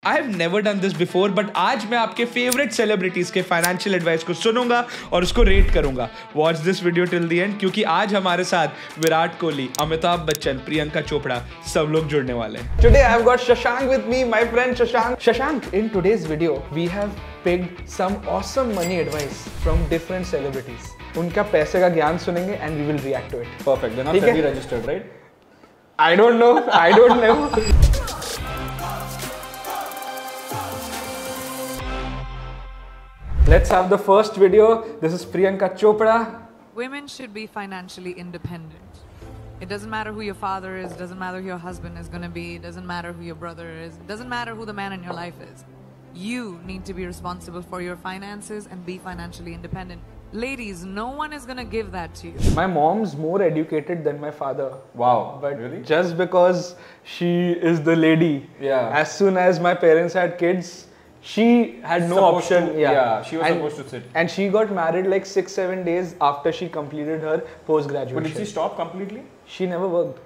I have never done this before, but आज मैं आपके favorite celebrities के financial advice को सुनूंगा और उसको rate करूंगा. Watch this video till the end क्योंकि आज हमारे साथ विराट कोहली, अमिताभ बच्चन, प्रियंका चोपड़ा सब लोग जुड़ने वाले हैं. Today I have got Shashank with me, my friend Shashank. Shashank, in today's video we have picked some awesome money advice from different celebrities. उनका पैसे का ज्ञान सुनेंगे and we will react to it. Perfect. They're not SEBI registered, right? I don't know. Let's have the first video. This is Priyanka Chopra. Women should be financially independent. It doesn't matter who your father is, doesn't matter who your husband is going to be, doesn't matter who your brother is, doesn't matter who the man in your life is. You need to be responsible for your finances and be financially independent. Ladies, no one is gonna give that to you. My mom's more educated than my father. Wow, but really? Just because she is the lady. Yeah. As soon as my parents had kids, she had no option. She was supposed to sit. And she got married like 6-7 days after she completed her post-graduation. But did she stop completely? She never worked.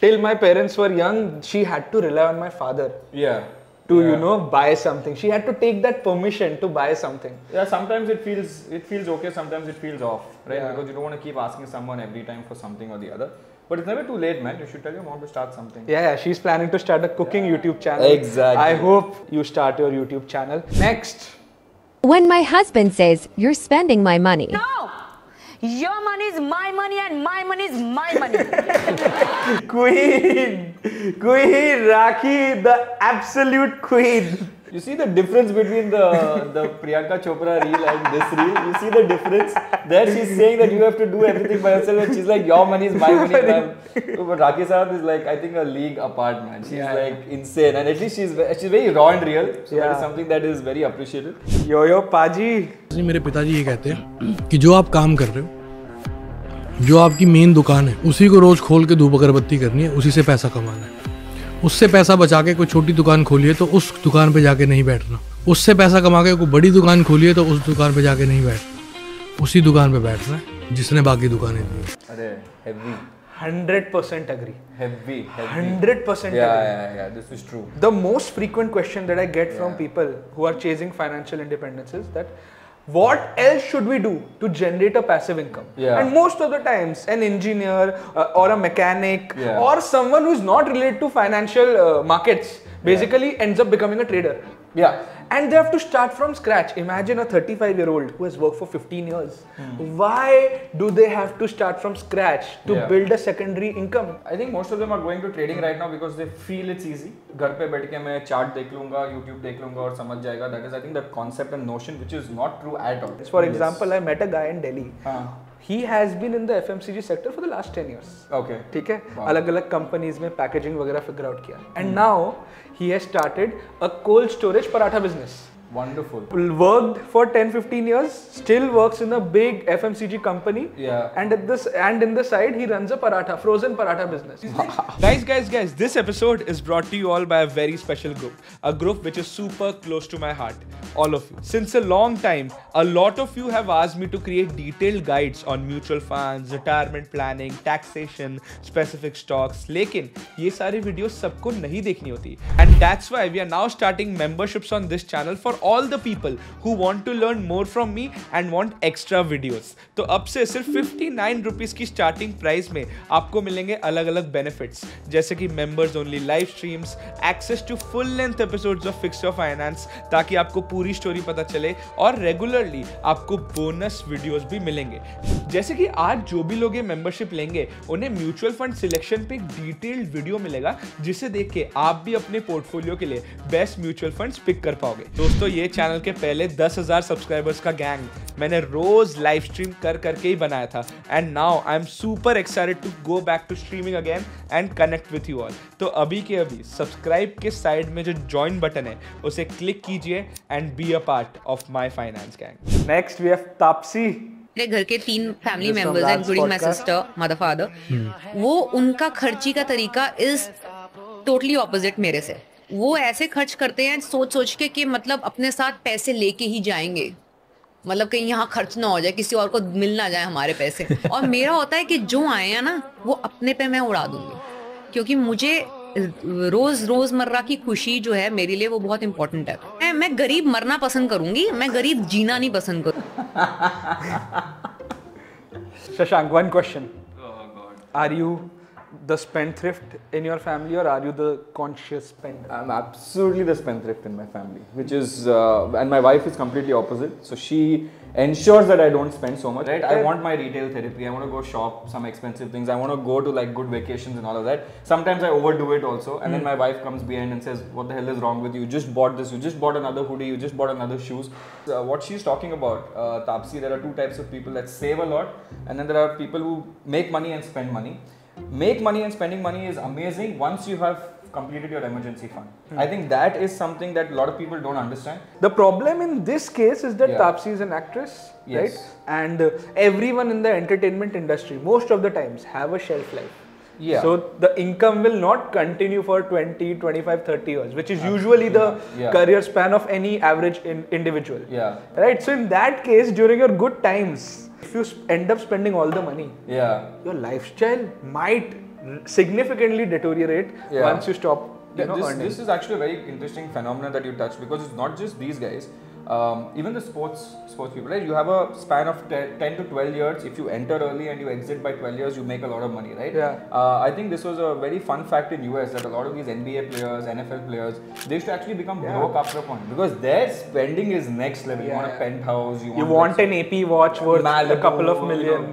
Till my parents were young, she had to rely on my father. Yeah. To buy something. She had to take that permission to buy something. Yeah, sometimes it feels okay, sometimes it feels off, right? Yeah. Because you don't want to keep asking someone every time for something or the other. But it's never too late, man. You should tell your mom to start something. Yeah, she's planning to start a cooking YouTube channel. Exactly. I hope you start your YouTube channel. Next. When my husband says, "You're spending my money." No! Your money is my money and my money is my money. Queen, Rakhi, the absolute queen. You see the difference between the Priyanka Chopra reel and this reel? You see the difference? There she's saying that you have to do everything by yourself and she's like, your money is my money. But Rakhi Sawant is like, I think a league apart, man. She's like insane, and at least she's very raw and real. So that is something that is very appreciated. Yo Paji. मेरे पिताजी ये कहते हैं कि जो आप काम कर रहे हो, जो आपकी मेन दुकान है, उसी को रोज खोल के धूप अगरबत्ती करनी है, उसी से पैसा कमाना है. उससे पैसा बचा के कोई छोटी दुकान खोलिए तो उस दुकान पे जाके नहीं बैठना. उससे पैसा कमा के कोई बड़ी दुकान खोलिए तो उस दुकान पे जाके नहीं बैठना. उसी दुकान पे बैठना है जिसने बाकी दुकानें दी. अरे heavy. 100% agree. Heavy. 100% agree. Yeah. This is true. The most frequent question that I get from people who are chasing financial independence is that, what else should we do to generate a passive income? Yeah. And most of the times, an engineer or a mechanic or someone who is not related to financial markets basically ends up becoming a trader. Yeah. And they have to start from scratch. Imagine a 35-year-old who has worked for 15 years. Why do they have to start from scratch to build a secondary income? I think most of them are going to trading right now because they feel it's easy. घर पे बैठ के मैं chart देख लूँगा, YouTube देख लूँगा और समझ जाएगा. That is, I think, the concept and notion which is not true at all. For example, I met a guy in Delhi. He has been in the FMCG sector for the last 10 years. Okay. ठीक है. अलग-अलग companies में packaging वगैरह figure out किया. And now he has started a cold storage paratha business. Wonderful. Worked for 10-15 years, still works in a big FMCG company. Yeah. And in the side he runs a frozen paratha business. Guys, this episode is brought to you all by a very special group. A group which is super close to my heart. All of you. Since a long time, a lot of you have asked me to create detailed guides on mutual funds, retirement planning, taxation, specific stocks. लेकिन ये सारी videos सबको नहीं देखनी होती. And that's why we are now starting memberships on this channel for all the people who want to learn more from me and want extra videos. तो अब से सिर्फ 59 रुपीस की स्टार्टिंग प्राइस में आपको मिलेंगे अलग अलग बेनिफिट्स, जैसे कि members only live streams, access to full length episodes of Fix Your Finance ताकि आपको पूरी स्टोरी पता चले, और रेगुलरली आपको बोनस वीडियोस भी मिलेंगे. जैसे कि आज जो भी लोग ये मेंबरशिप लेंगे उन्हें म्यूचुअल फंड सिलेक्शन पे एक डिटेल्ड वीडियो मिलेगा जिसे देख के आप भी अपने पोर्टफोलियो के लिए बेस्ट म्यूचुअल फंड्स पिक कर पाओगे. दोस्तों, ये चैनल के पहले 10,000 सब्सक्राइबर्स का गैंग मैंने रोज लाइव स्ट्रीम करके ही बनाया था. And now I am super excited to go back to streaming again and connect with you all. तो अभी के अभी सब्सक्राइब के साइड में जो ज्वाइन बटन है उसे क्लिक कीजिए and be a part of my finance gang. Next we have Taapsee. मेरे घर के 3 फैमिली मेंबर्स हैं, including my sister, mother, father. वो उनका खर्ची का तरीका इज टोटली ऑपोजिट मेरे से. वो ऐसे खर्च करते हैं सोच के कि मतलब अपने साथ पैसे लेके ही जाएंगे, मतलब कहीं यहाँ खर्च ना हो जाए, किसी और को मिल ना जाए हमारे पैसे. और मेरा होता है कि जो आए हैं ना वो अपने पे मैं उड़ा दूंगी, क्योंकि मुझे रोजमर्रा की खुशी जो है मेरे लिए वो बहुत इंपॉर्टेंट है. मैं गरीब मरना पसंद करूंगी, मैं गरीब जीना नहीं पसंद करूंगी. Shashank, one question. Oh God. Are you the spendthrift in your family, or are you the conscious spender? I'm absolutely the spendthrift in my family, which is, and my wife is completely opposite. So she ensures that I don't spend so much. Right? I want my retail therapy. I want to go shop some expensive things. I want to go to like good vacations and all of that. Sometimes I overdo it also, and then my wife comes behind and says, "What the hell is wrong with you? You just bought this. You just bought another hoodie. You just bought another shoes." What she's talking about, Taapsee, there are two types of people that save a lot, and then there are people who make money and spend money. Make money and spending money is amazing once you have completed your emergency fund. I think that is something that a lot of people don't understand. The problem in this case is that Taapsee is an actress, right? And everyone in the entertainment industry, most of the times, have a shelf life. Yeah. So the income will not continue for 20, 25, 30 years, which is usually the career span of any average individual. Yeah. Right? So in that case, during your good times, if you end up spending all the money, your lifestyle might significally deteriorate once you stop earning. This is actually a very interesting phenomenon that you touched, because it's not just these guys. Even the sports people, right? You have a span of 10 to 12 years. If you enter early and you exit by 12 years, you make a lot of money, right? Yeah. I think this was a very fun fact in US, that a lot of these NBA players, NFL players, they used to actually become broke after a point, because their spending is next level. You want a penthouse, you want an AP watch worth Malibu, a couple of million,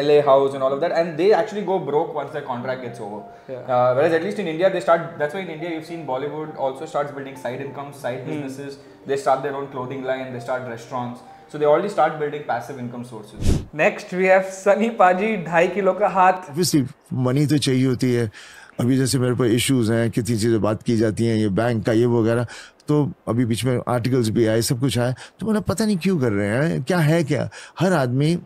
LA house and all of that, and they actually go broke once their contract gets over. Whereas at least in India, they start. That's why in India you've seen Bollywood also starts building side incomes, side businesses. They start their own clothing line, they start restaurants. So they already start building passive income sources. Next we have Sunny Paji, 2.5 kilo का हाथ. Obviously money तो चाहिए होती है. अभी जैसे मेरे पर issues हैं, कितनी चीज़ें बात की जाती हैं, ये बैंक का ये वगैरह, तो अभी बीच में articles भी आए, सब कुछ आए, तो मैंने पता नहीं क्यों कर रहे हैं, क्या है क्या. हर आदमी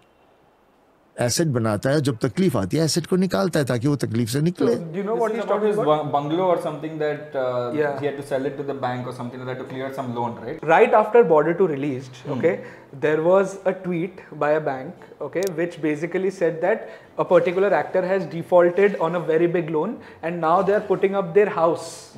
एसेट बनाता है, जब तकलीफ आती है एसेट को निकालता है ताकि वो तकलीफ से निकले. Do you know what he's talking about? Bungalow or something that he had to sell it to the bank or something like that to clear some loan, right? Right after Border 2 released, okay, there was a tweet by a bank, okay, which basically said that a particular actor has defaulted on a very big loan, and now they are putting up their house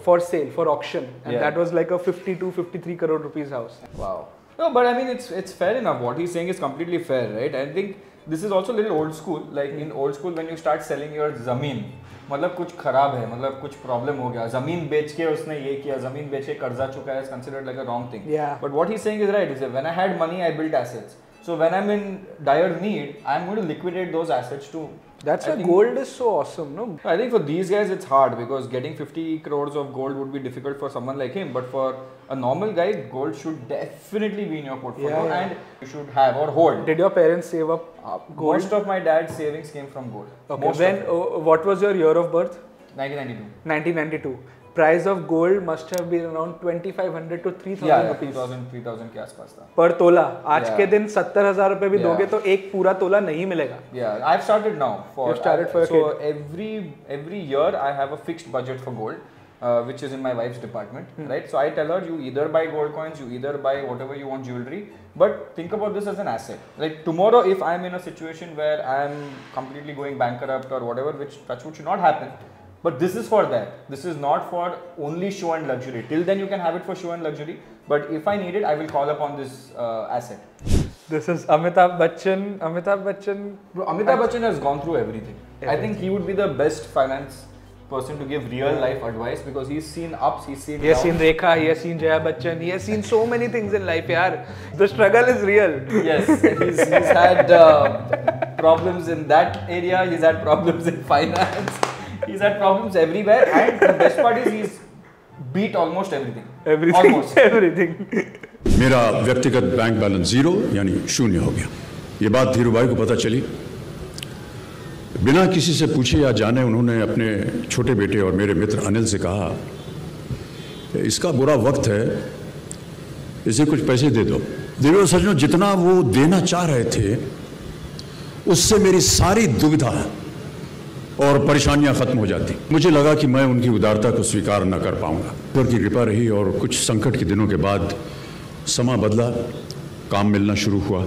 for sale, for auction, and that was like a 52-53 crore rupees house. Wow. No, but I mean, it's fair enough. What he's saying is completely fair, right? I think this is also a little old school. Like in old school, when you start selling your zameen, मतलब कुछ खराब है, मतलब कुछ problem हो गया, ज़मीन बेच के उसने ये किया, ज़मीन बेच के कर्जा चुका है, is considered like a wrong thing. Yeah. But what he's saying is right. Is that when I had money, I built assets. So when I'm in dire need, I'm going to liquidate those assets too. That's why gold is so awesome, no? I think for these guys it's hard, because getting 50 crores of gold would be difficult for someone like him. But for a normal guy, gold should definitely be in your portfolio and you should have or hold. Did your parents save up gold? Most of my dad's savings came from gold. Okay. What was your year of birth? 1992. 1992. Price of gold must have been around 2,500 to 3,000 rupees. 3,000 के आसपास था. पर तोला. आज के दिन 70,000 रुपए भी दोगे तो एक पूरा तोला नहीं मिलेगा. Yeah, I've started now. You've started for a kid. So every year I have a fixed budget for gold, which is in my wife's department, right? So I tell her, you either buy gold coins, you either buy whatever you want jewelry, but think about this as an asset. Like tomorrow, if I'm in a situation where I'm completely going bankrupt or whatever, which touch wood should not happen. But this is for that. This is not for only show and luxury. Till then you can have it for show and luxury. But if I need it, I will call upon this asset. This is Amitabh Bachchan. Amitabh Bachchan has gone through everything. I think he would be the best finance person to give real life advice, because he's seen ups, he's seen downs. He has seen Rekha, he has seen Jaya Bachchan, he has seen so many things in life, yaar. The struggle is real. Yes, he's had problems in that area, he's had problems in finance. He's had problems everywhere, and the best part is he's beat almost everything. Almost everything. मेरा व्यक्तिगत bank balance 0 यानी शून्य हो गया. ये बात धीरू भाई को पता चली. बिना किसी से पूछे या जाने उन्होंने अपने छोटे बेटे और मेरे मित्र अनिल से कहा, इसका बुरा वक्त है, इसे कुछ पैसे दे दो. धीरू सज्जनों, जितना वो देना चाह रहे थे, उससे मेरी सारी दुविधा और परेशानियां खत्म हो जाती. मुझे लगा कि मैं उनकी उदारता को स्वीकार न कर पाऊंगा. ईश्वर की कृपा रही और कुछ संकट के दिनों के बाद समा बदला, काम मिलना शुरू हुआ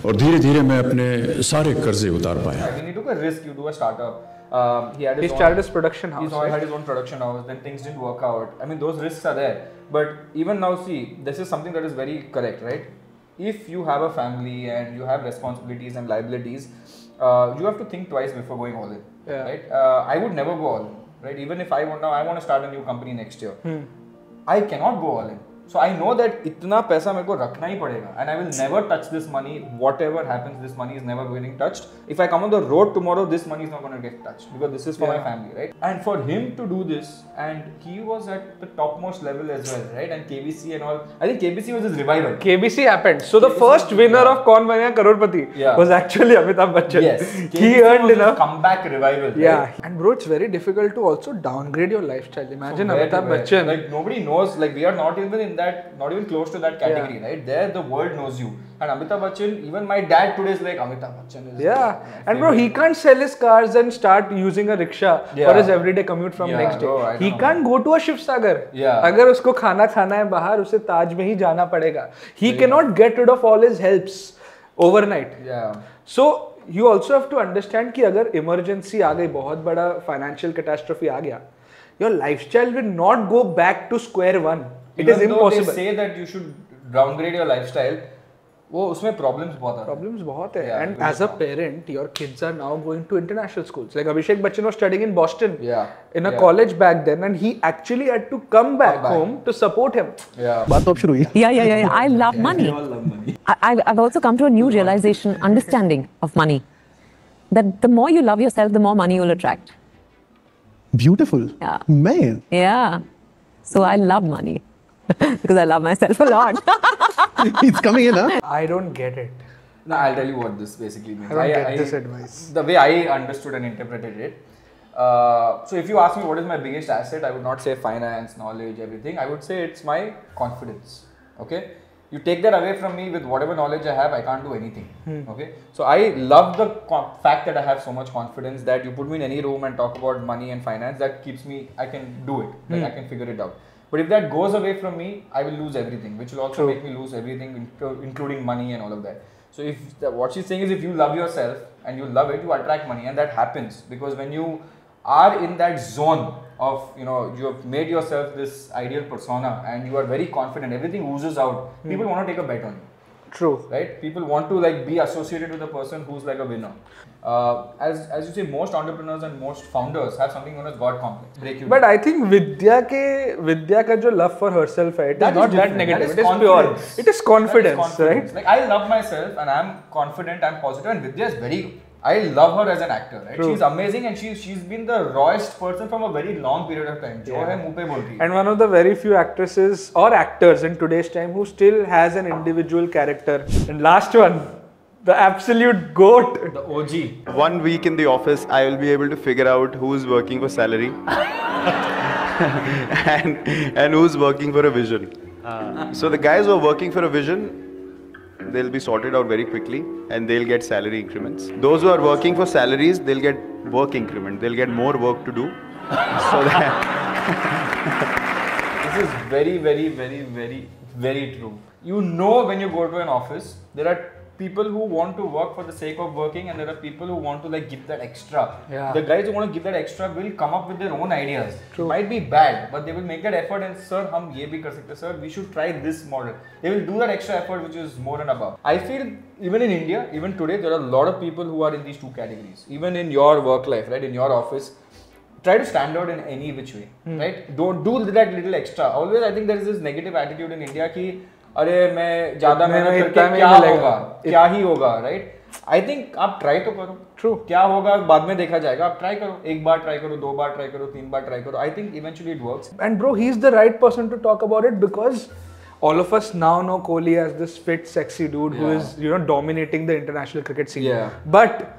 और धीरे धीरे मैं अपने सारे कर्जे उतार पाया. When you took a risk, you do a startup. He started his production house. He had his own production house. Then things didn't work out. I mean, those risks are there. But even now, see, this is something that is very correct, right? If you have a family and you have responsibilities and liabilities, you have to think twice before going all in, right? I would never go all in, right? Even if I want to start a new company next year, I cannot go all in. So I know that इतना पैसा मेरे को रखना ही पड़ेगा, and I will never touch this money. Whatever happens, this money is never getting touched. If I come on the road tomorrow, this money is not going to get touched because this is for my family, right? And for him to do this, and he was at the topmost level as well, right? And KBC and all. I think KBC was his revival. KBC happened. So the first winner of Kaun Banega Crorepati was actually Amitabh Bachchan. Yes, he earned enough. Comeback revival. Yeah, right? and bro, it's very difficult to also downgrade your lifestyle. Imagine Amitabh Bachchan. Like nobody knows. Like we are not even close to that category, right? There, the world knows you. And Amitabh Bachchan, even my dad today is like, Amitabh Bachchan is. And bro, he can't sell his cars and start using a rickshaw for his everyday commute from next day. Bro, he can't go to a Shiv Sagar. अगर उसको खाना खाना है बाहर, उसे ताज में ही जाना पड़ेगा. He cannot get rid of all his helps overnight. So you also have to understand कि अगर emergency आ गई, बहुत बड़ा financial catastrophe आ गया, your lifestyle will not go back to square one. It is impossible. They say that you should downgrade your lifestyle. वो उसमें problems बहुत है. And as a parent, your kids are now going to international schools. Like Abhishek Bachchan was studying in Boston in a college back then, and he actually had to come back home to support him. बात तो अब शुरू हुई. Yeah. I love money. I've also come to a new realization, understanding of money. That the more you love yourself, the more money you'll attract. Beautiful. Yeah. Man. Yeah. So I love money. Because I love myself a lot. It's coming in, huh? I don't get it. No, I'll tell you what this basically means. I don't get this advice. The way I understood and interpreted it. So if you ask me what is my biggest asset, I would not say finance, knowledge, everything. I would say it's my confidence. Okay? You take that away from me with whatever knowledge I have, I can't do anything. Okay? So I love the fact that I have so much confidence that you put me in any room and talk about money and finance, that keeps me, I can do it. Like I can figure it out. But if that goes away from me, I will lose everything, which will also make me lose everything, including money and all of that. So if what she's saying is, if you love yourself and you love it, you attract money, and that happens because when you are in that zone of, you have made yourself this ideal persona and you are very confident, everything oozes out. People want to take a bet on you. True. Right? People want to like be associated with a person who's like a winner. As you say, most entrepreneurs and most founders have something known as God complex. But I think Vidya ka jo love for herself hai, it is not that negative. It is pure. It is confidence, right? Like I love myself and I'm confident, I'm positive, and Vidya is very. I love her as an actor, right? She's amazing, and she's been the rawest person from a very long period of time. And one of the very few actresses or actors in today's time who still has an individual character. And last one, the absolute GOAT. The OG. 1 week in the office, I will be able to figure out who's working for salary and who's working for a vision. So the guys who are working for a vision, they'll be sorted out very quickly and they'll get salary increments. Those who are working for salaries, they'll get work increment. They'll get more work to do. So that this is very, very, very, very, very true. You know, when you go to an office, there are people who want to work for the sake of working, and there are people who want to like give that extra. The guys who want to give that extra will come up with their own ideas. It might be bad, but they will make that effort and, sir, hum ye bhi kar sakte, sir, we should try this model. They will do that extra effort which is more and above. I feel even in India, even today, there are a lot of people who are in these two categories. Even in your work life, right, in your office, try to stand out in any which way, right? Don't do that little extra. Always, I think there is this negative attitude in India ki, अरे मैं ज़्यादा मेहनत करके क्या ही होगा, right? I think आप try तो करो. True. क्या होगा बाद में देखा जाएगा. आप try करो. एक बार try करो, 2 बार try करो, 3 बार try करो. I think eventually it works. And bro, he's the right person to talk about it because all of us now know Kohli as this fit, sexy dude who is, dominating the international cricket scene. But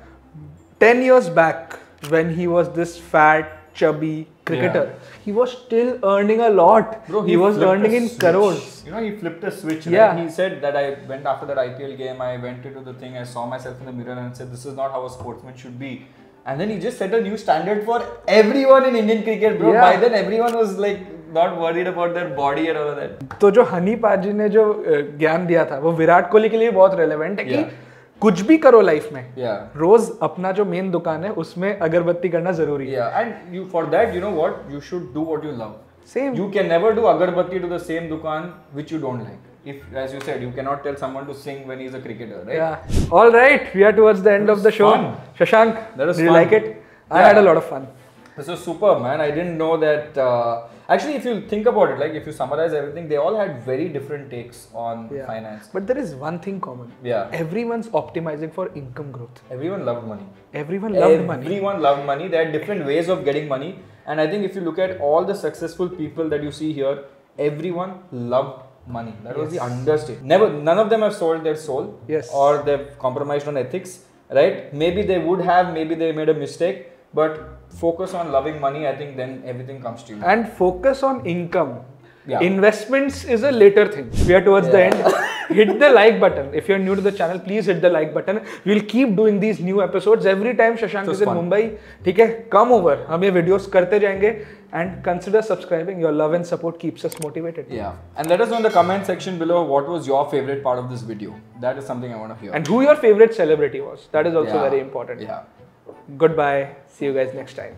10 years back, when he was this fat, chubby cricketer, he was still earning a lot. Bro, he was earning in crores. He flipped a switch. Right? He said that I went after that IPL game, I went into the thing, I saw myself in the mirror and said, this is not how a sportsman should be. And then he just set a new standard for everyone in Indian cricket, bro. By then everyone was like not worried about their body and all of that. तो जो हनी पाजी ने जो ज्ञान दिया था वो विराट कोहली के लिए बहुत relevant है कि कुछ भी करो लाइफ में, रोज अपना जो मेन दुकान है उसमें अगरबत्ती करना जरूरी है. And you for that, you know what? You should do what you love. Same. You can never do agarbatti to the same dukan which you don't like. If, as you said, you cannot tell someone to sing when he's a cricketer, right? Yeah. All right, we are towards the end of the show. Fun. Shashank, That was did you fun. like it? I had a lot of fun. This was superb, man. I didn't know that. Actually, if you think about it, like if you summarize everything, they all had very different takes on finance. But there is one thing common. Yeah. Everyone's optimizing for income growth. Everyone loved money. Everyone loved money. Everyone loved money. There are different ways of getting money. And I think if you look at all the successful people that you see here, everyone loved money. That was the understatement. None of them have sold their soul. Yes. Or they've compromised on ethics. Right? Maybe they would have, maybe they made a mistake. But focus on loving money, I think then everything comes to you. And focus on income. Yeah. Investments is a later thing. We are towards the end. Hit the like button. If you're new to the channel, please hit the like button. We'll keep doing these new episodes every time Shashank is in Mumbai. ठीक है? Come over. हम ये videos करते जाएंगे. And consider subscribing. Your love and support keeps us motivated. Yeah. And let us know in the comment section below what was your favorite part of this video. That is something I want to hear. And who your favorite celebrity was. That is also very important. Yeah. Goodbye. See you guys next time.